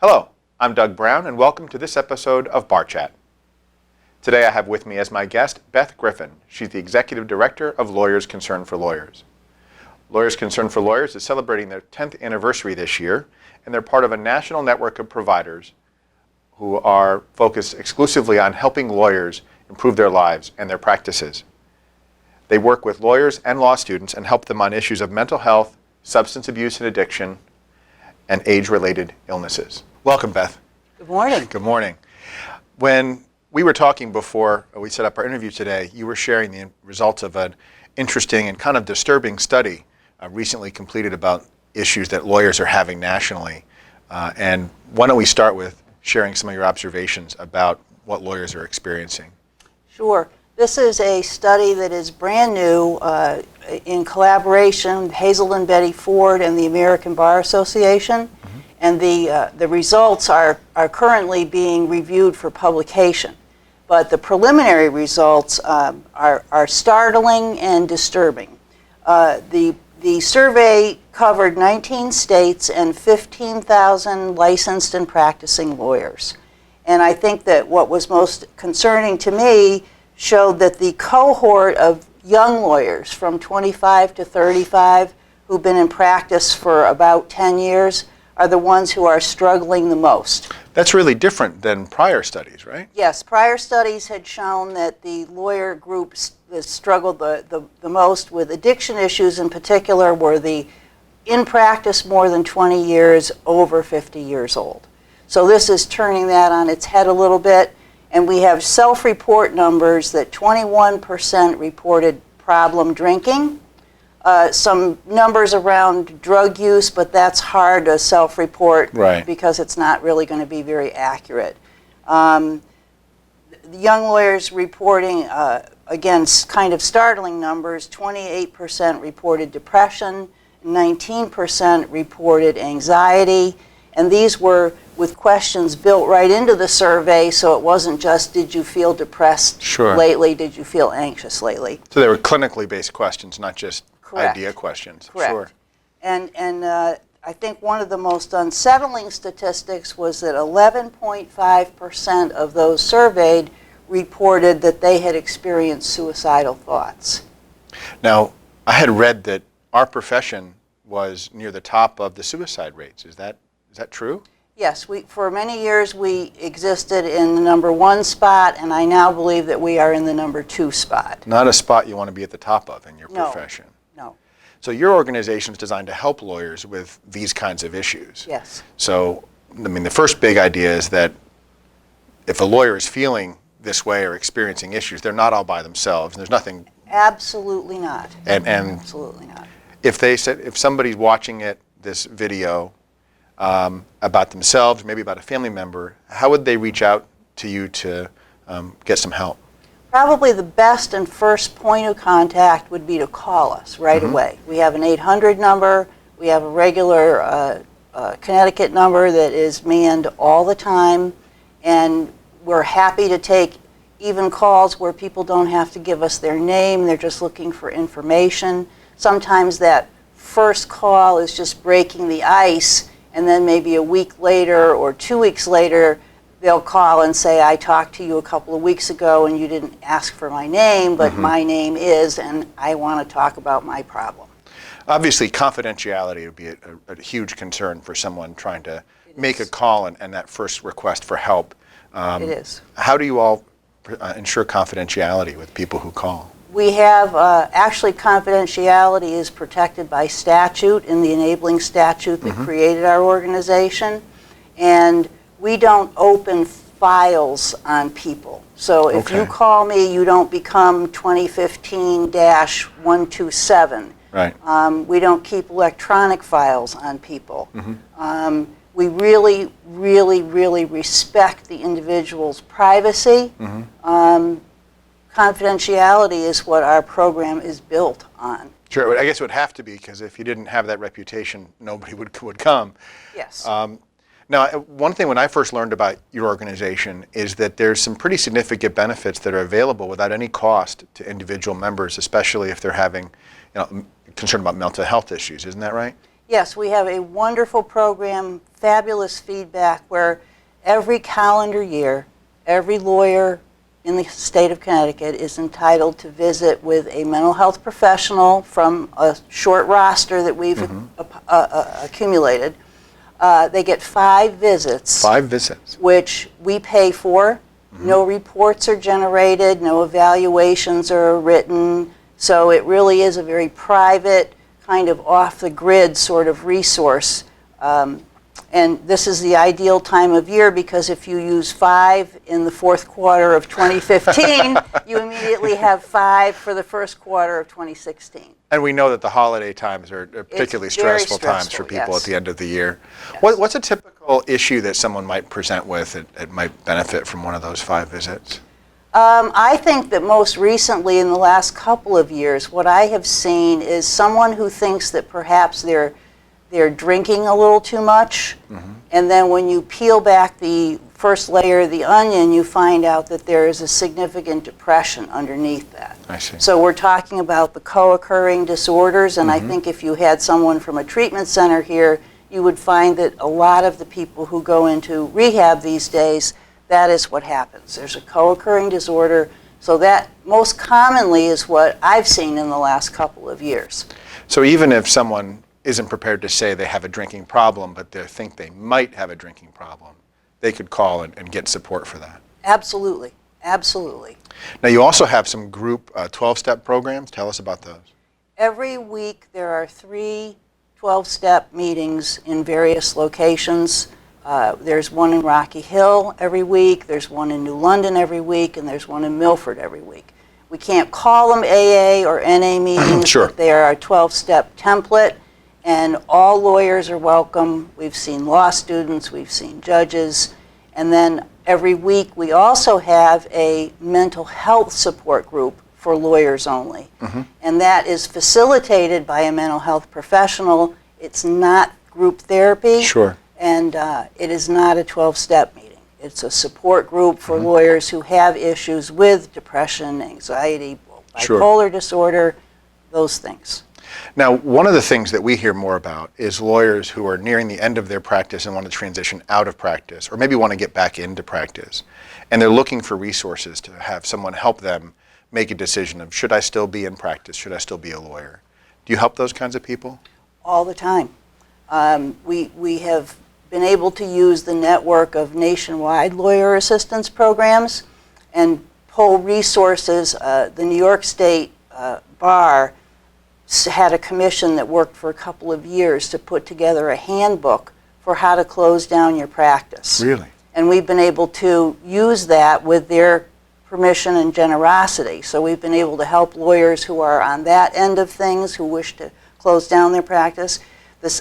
Hello, I'm Doug Brown, and welcome to this episode of BarChat. Today I have with me as my guest Beth Griffin. She's the Executive Director of Lawyers Concern for Lawyers. Lawyers Concern for Lawyers is celebrating their 10th anniversary this year, and they're part of a national network of providers who are focused exclusively on helping lawyers improve their lives and their practices. They work with lawyers and law students and help them on issues of mental health, substance abuse and addiction, and age-related illnesses. Welcome, Beth. Good morning. Good morning. When we were talking before we set up our interview today, you were sharing the results of an interesting and kind of disturbing study recently completed about issues that lawyers are having nationally. And why don't we start with sharing some of your observations about what lawyers are experiencing? Sure. This is a study that is brand new in collaboration with Hazel and Betty Ford and the American Bar Association. Mm-hmm. And the results are currently being reviewed for publication. But the preliminary results are startling and disturbing. The survey covered 19 states and 15,000 licensed and practicing lawyers. And I think that what was most concerning to me showed that the cohort of young lawyers from 25 to 35 who've been in practice for about 10 years are the ones who are struggling the most. That's really different than prior studies, right? Yes, prior studies had shown that the lawyer groups that struggled the most with addiction issues in particular were the in practice more than 20 years, over 50 years old. So this is turning that on its head a little bit, and we have self-report numbers that 21% reported problem drinking. Some numbers around drug use, but that's hard to self-report because it's not really going to be very accurate. The young lawyers reporting, again, kind of startling numbers, 28% reported depression, 19% reported anxiety, and these were with questions built right into the survey, so it wasn't just, did you feel depressed lately, did you feel anxious lately? So they were clinically based questions, not just Correct. Idea questions. Correct. Sure. And I think one of the most unsettling statistics was that 11.5% of those surveyed reported that they had experienced suicidal thoughts. Now, I had read that our profession was near the top of the suicide rates. Is that true? Yes, for many years we existed in the number 1 spot, and I now believe that we are in the number 2 spot. Not a spot you want to be at the top of in your profession. No. So your organization is designed to help lawyers with these kinds of issues. Yes. So, I mean, the first big idea is that if a lawyer is feeling this way or experiencing issues, they're not all by themselves. There's nothing. Absolutely not. And absolutely not. If somebody's watching this video about themselves, maybe about a family member, how would they reach out to you to get some help? Probably the best and first point of contact would be to call us right away. We have an 800 number. We have a regular Connecticut number that is manned all the time, and we're happy to take even calls where people don't have to give us their name. They're just looking for information. Sometimes that first call is just breaking the ice, and then maybe a week later or 2 weeks later, they'll call and say, I talked to you a couple of weeks ago and you didn't ask for my name, but my name is, and I want to talk about my problem. Obviously, confidentiality would be a huge concern for someone trying to make a call and that first request for help. It is. How do you all ensure confidentiality with people who call? We have, actually confidentiality is protected by statute in the enabling statute that created our organization, and we don't open files on people. So if you call me, you don't become 2015-127. Right. We don't keep electronic files on people. We really, really, really respect the individual's privacy. Confidentiality is what our program is built on. Sure, I guess it would have to be, because if you didn't have that reputation, nobody would come. Yes. Now, one thing when I first learned about your organization is that there's some pretty significant benefits that are available without any cost to individual members, especially if they're having, concern about mental health issues. Isn't that right? Yes, we have a wonderful program, fabulous feedback, where every calendar year, every lawyer in the state of Connecticut is entitled to visit with a mental health professional from a short roster that we've accumulated. They get 5 visits. 5 visits. Which we pay for. No reports are generated, no evaluations are written, so it really is a very private, kind of off-the-grid sort of resource. And this is the ideal time of year because if you use 5 in the fourth quarter of 2015, you immediately have 5 for the first quarter of 2016. And we know that the holiday times are particularly stressful times for people at the end of the year. Yes. What's a typical issue that someone might present with that might benefit from one of those 5 visits? I think that most recently in the last couple of years, what I have seen is someone who thinks that perhaps they're drinking a little too much, and then when you peel back the first layer of the onion, you find out that there is a significant depression underneath that. I see. So we're talking about the co-occurring disorders, and I think if you had someone from a treatment center here, you would find that a lot of the people who go into rehab these days, that is what happens. There's a co-occurring disorder, so that most commonly is what I've seen in the last couple of years. So even if someone isn't prepared to say they have a drinking problem, but they think they might have a drinking problem, they could call and get support for that. Absolutely, absolutely. Now you also have some group 12-step programs. Tell us about those. Every week there are 3 12-step meetings in various locations. There's one in Rocky Hill every week, there's one in New London every week, and there's one in Milford every week. We can't call them AA or NA meetings, Sure. but they are a 12-step template, and all lawyers are welcome. We've seen law students, we've seen judges, and then every week we also have a mental health support group for lawyers only. And that is facilitated by a mental health professional. It's not group therapy. Sure. And it is not a 12-step meeting. It's a support group for lawyers who have issues with depression, anxiety, bipolar disorder, those things. Now, one of the things that we hear more about is lawyers who are nearing the end of their practice and want to transition out of practice, or maybe want to get back into practice. And they're looking for resources to have someone help them make a decision of, should I still be in practice? Should I still be a lawyer? Do you help those kinds of people? All the time. We have been able to use the network of nationwide lawyer assistance programs and pull resources. The New York State Bar had a commission that worked for a couple of years to put together a handbook for how to close down your practice. Really? And we've been able to use that with their permission and generosity. So we've been able to help lawyers who are on that end of things, who wish to close down their practice.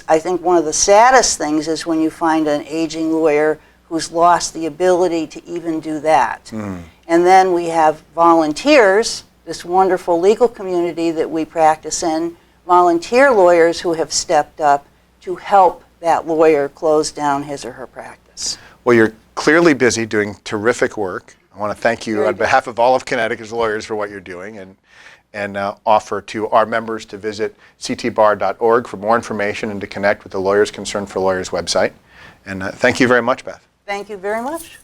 I think one of the saddest things is when you find an aging lawyer who's lost the ability to even do that. And then we have volunteers, this wonderful legal community that we practice in, volunteer lawyers who have stepped up to help that lawyer close down his or her practice. Well, you're clearly busy doing terrific work. I want to thank you on behalf of all of Connecticut's lawyers for what you're doing, and offer to our members to visit ctbar.org for more information and to connect with the Lawyers Concerned for Lawyers website. And thank you very much, Beth. Thank you very much.